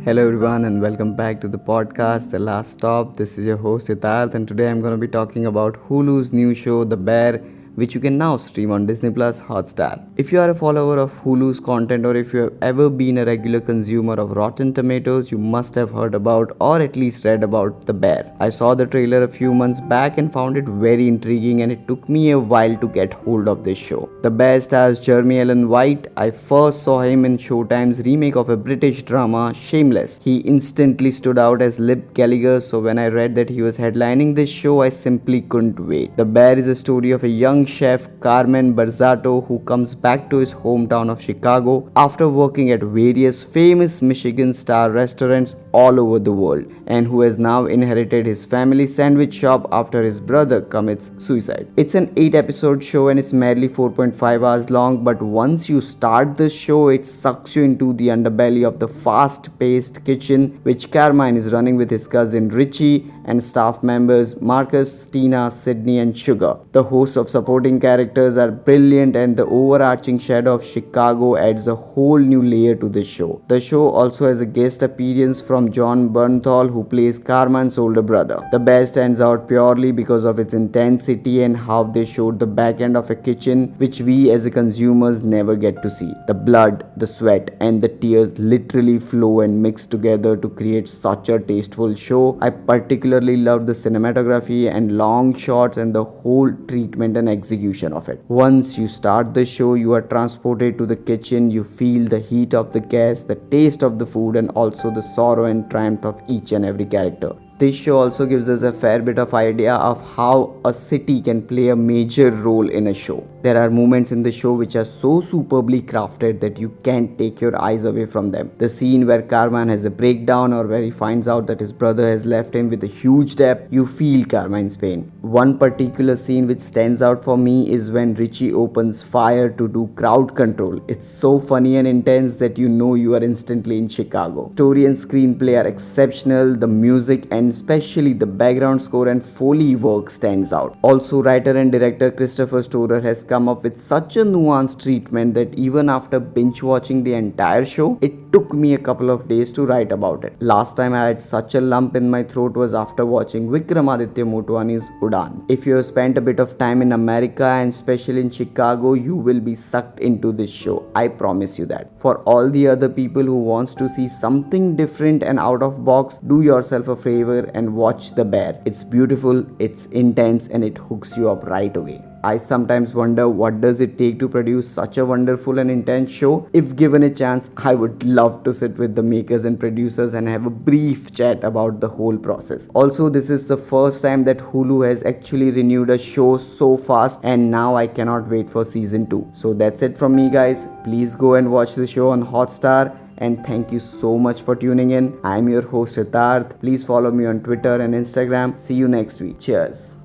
Hello everyone and welcome back to the podcast The Last Stop. This is your host Siddharth and today I'm going to be talking about Hulu's new show The Bear, which you can now stream on Disney+Hotstar. If you are a follower of Hulu's content or if you have ever been a regular consumer of Rotten Tomatoes, you must have heard about or at least read about The Bear. I saw the trailer a few months back and found it very intriguing, and it took me a while to get hold of this show. The Bear stars Jeremy Allen White. I first saw him in Showtime's remake of a British drama, Shameless. He instantly stood out as Lib Gallagher, so when I read that he was headlining this show, I simply couldn't wait. The Bear is a story of a young chef, Carmen, who comes back to his hometown of Chicago after working at various famous Michigan star restaurants all over the world, and who has now inherited his family's sandwich shop after his brother commits suicide. It's an 8-episode show and it's merely 4.5 hours long, but once you start the show, it sucks you into the underbelly of the fast-paced kitchen which Carmine is running with his cousin Richie and staff members Marcus, Tina, Sydney and Sugar. The host of supporting characters are brilliant, and the overarching shadow of Chicago adds a whole new layer to the show. The show also has a guest appearance from John Bernthal, who plays Carmine's older brother. The Bear stands out purely because of its intensity and how they showed the back end of a kitchen, which we as consumers never get to see. The blood, the sweat and the tears literally flow and mix together to create such a tasteful show. I particularly loved the cinematography and long shots and the whole treatment and execution of it. Once you start the show, you are transported to the kitchen. You feel the heat of the gas, the taste of the food and also the sorrow and triumph of each and every character. This show also gives us a fair bit of idea of how a city can play a major role in a show. There are moments in the show which are so superbly crafted that you can't take your eyes away from them. The scene where Carmine has a breakdown or where he finds out that his brother has left him with a huge debt, you feel Carmine's pain. One particular scene which stands out for me is when Richie opens fire to do crowd control. It's so funny and intense that you know you are instantly in Chicago. Story and screenplay are exceptional. The music and especially the background score and Foley work stands out. Also, writer and director Christopher Storer has come up with such a nuanced treatment that even after binge watching the entire show, it took me a couple of days to write about it. Last time I had such a lump in my throat was after watching Vikramaditya Motwani's Udaan. If you have spent a bit of time in America and especially in Chicago, you will be sucked into this show. I promise you that. For all the other people who wants to see something different and out of box, do yourself a favor and watch The Bear. It's beautiful, it's intense and it hooks you up right away. I sometimes wonder what does it take to produce such a wonderful and intense show. If given a chance, I would love to sit with the makers and producers and have a brief chat about the whole process. Also, this is the first time that Hulu has actually renewed a show so fast, and now I cannot wait for season 2. So that's it from me guys. Please go and watch the show on Hotstar. And thank you so much for tuning in. I am your host Siddharth. Please follow me on Twitter and Instagram. See you next week. Cheers.